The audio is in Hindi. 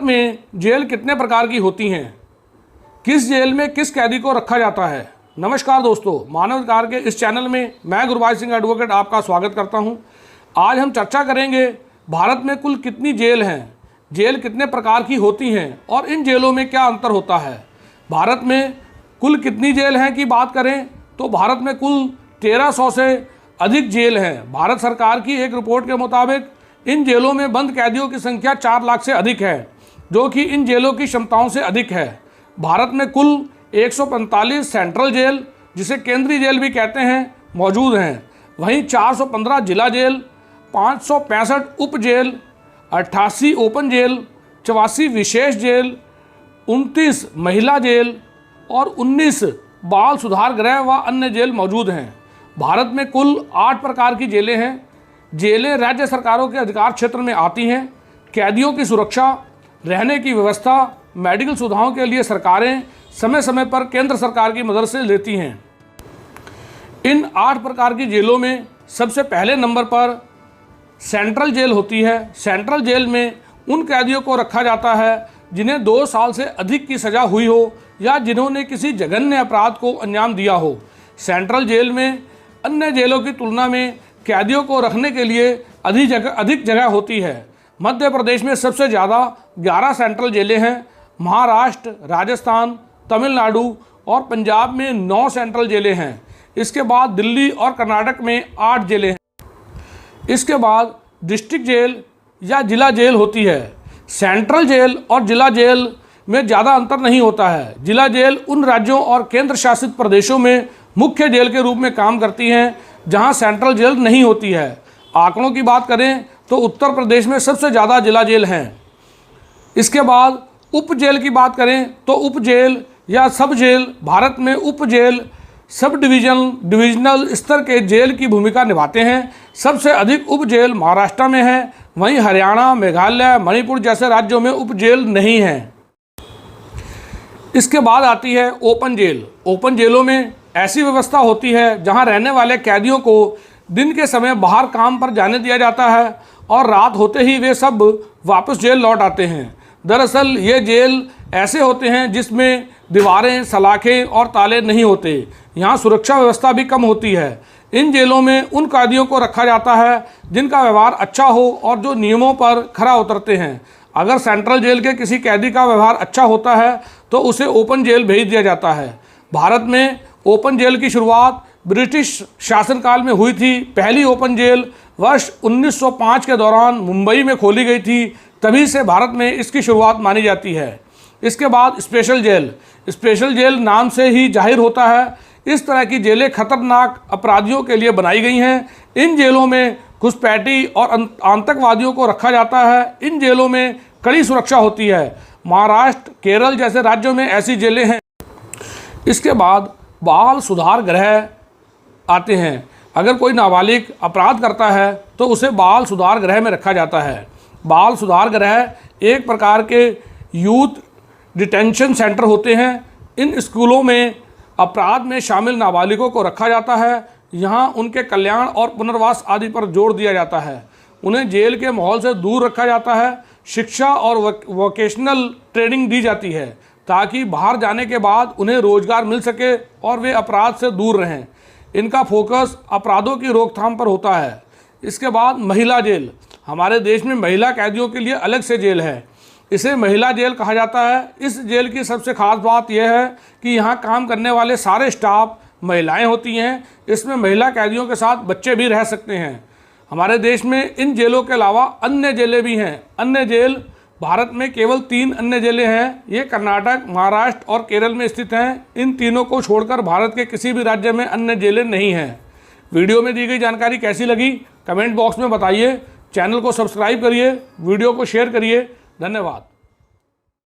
में जेल कितने प्रकार की होती हैं? किस जेल में किस कैदी को रखा जाता है? नमस्कार दोस्तों, मानव अधिकार के इस चैनल में मैं गुरबाज सिंह एडवोकेट आपका स्वागत करता हूं। आज हम चर्चा करेंगे भारत में कुल कितनी जेल हैं, जेल कितने प्रकार की होती हैं और इन जेलों में क्या अंतर होता है। भारत में कुल कितनी जेल हैं की बात करें तो भारत में कुल 1300 से अधिक जेल हैं। भारत सरकार की एक रिपोर्ट के मुताबिक इन जेलों में बंद कैदियों की संख्या 4 लाख से अधिक है, जो कि इन जेलों की क्षमताओं से अधिक है। भारत में कुल 145 सेंट्रल जेल, जिसे केंद्रीय जेल भी कहते हैं, मौजूद हैं। वहीं 415 जिला जेल, 565 उप जेल, 88 ओपन जेल, 84 विशेष जेल, 29 महिला जेल और 19 बाल सुधार गृह व अन्य जेल मौजूद हैं। भारत में कुल 8 प्रकार की जेलें हैं। जेलें राज्य सरकारों के अधिकार क्षेत्र में आती हैं। कैदियों की सुरक्षा, रहने की व्यवस्था, मेडिकल सुविधाओं के लिए सरकारें समय समय पर केंद्र सरकार की मदद से लेती हैं। इन 8 प्रकार की जेलों में सबसे पहले नंबर पर सेंट्रल जेल होती है। सेंट्रल जेल में उन कैदियों को रखा जाता है जिन्हें 2 साल से अधिक की सज़ा हुई हो या जिन्होंने किसी जघन्य अपराध को अंजाम दिया हो। सेंट्रल जेल में अन्य जेलों की तुलना में कैदियों को रखने के लिए अधिक जगह होती है। मध्य प्रदेश में सबसे ज़्यादा 11 सेंट्रल जेलें हैं। महाराष्ट्र, राजस्थान, तमिलनाडु और पंजाब में 9 सेंट्रल जेलें हैं। इसके बाद दिल्ली और कर्नाटक में 8 जेलें हैं। इसके बाद डिस्ट्रिक्ट जेल या जिला जेल होती है। सेंट्रल जेल और जिला जेल में ज़्यादा अंतर नहीं होता है। जिला जेल उन राज्यों और केंद्र शासित प्रदेशों में मुख्य जेल के रूप में काम करती हैं जहां सेंट्रल जेल नहीं होती है। आंकड़ों की बात करें तो उत्तर प्रदेश में सबसे ज़्यादा जिला जेल हैं। इसके बाद उप जेल की बात करें तो उप जेल या सब जेल भारत में उप जेल सब डिविजनल स्तर के जेल की भूमिका निभाते हैं। सबसे अधिक उप जेल महाराष्ट्र में है। वहीं हरियाणा, मेघालय, मणिपुर जैसे राज्यों में उप जेल नहीं हैं। इसके बाद आती है ओपन जेल। ओपन जेलों में ऐसी व्यवस्था होती है जहां रहने वाले कैदियों को दिन के समय बाहर काम पर जाने दिया जाता है और रात होते ही वे सब वापस जेल लौट आते हैं। दरअसल ये जेल ऐसे होते हैं जिसमें दीवारें, सलाखें और ताले नहीं होते। यहाँ सुरक्षा व्यवस्था भी कम होती है। इन जेलों में उन कैदियों को रखा जाता है जिनका व्यवहार अच्छा हो और जो नियमों पर खरा उतरते हैं। अगर सेंट्रल जेल के किसी कैदी का व्यवहार अच्छा होता है तो उसे ओपन जेल भेज दिया जाता है। भारत में ओपन जेल की शुरुआत ब्रिटिश शासनकाल में हुई थी। पहली ओपन जेल वर्ष 1905 के दौरान मुंबई में खोली गई थी। तभी से भारत में इसकी शुरुआत मानी जाती है। इसके बाद स्पेशल जेल। स्पेशल जेल नाम से ही जाहिर होता है इस तरह की जेलें खतरनाक अपराधियों के लिए बनाई गई हैं। इन जेलों में घुसपैठी और आतंकवादियों को रखा जाता है। इन जेलों में कड़ी सुरक्षा होती है। महाराष्ट्र, केरल जैसे राज्यों में ऐसी जेलें हैं। इसके बाद बाल सुधार गृह आते हैं। अगर कोई नाबालिग अपराध करता है तो उसे बाल सुधार गृह में रखा जाता है। बाल सुधार गृह एक प्रकार के यूथ डिटेंशन सेंटर होते हैं। इन स्कूलों में अपराध में शामिल नाबालिगों को रखा जाता है। यहाँ उनके कल्याण और पुनर्वास आदि पर जोर दिया जाता है। उन्हें जेल के माहौल से दूर रखा जाता है। शिक्षा और वोकेशनल ट्रेनिंग दी जाती है ताकि बाहर जाने के बाद उन्हें रोजगार मिल सके और वे अपराध से दूर रहें। इनका फोकस अपराधों की रोकथाम पर होता है। इसके बाद महिला जेल। हमारे देश में महिला कैदियों के लिए अलग से जेल है। इसे महिला जेल कहा जाता है। इस जेल की सबसे खास बात यह है कि यहाँ काम करने वाले सारे स्टाफ महिलाएं होती हैं। इसमें महिला कैदियों के साथ बच्चे भी रह सकते हैं। हमारे देश में इन जेलों के अलावा अन्य जेलें भी हैं। अन्य जेल भारत में केवल 3 अन्य जेलें हैं। ये कर्नाटक, महाराष्ट्र और केरल में स्थित हैं। इन तीनों को छोड़कर भारत के किसी भी राज्य में अन्य जेलें नहीं हैं। वीडियो में दी गई जानकारी कैसी लगी कमेंट बॉक्स में बताइए। चैनल को सब्सक्राइब करिए, वीडियो को शेयर करिए। धन्यवाद।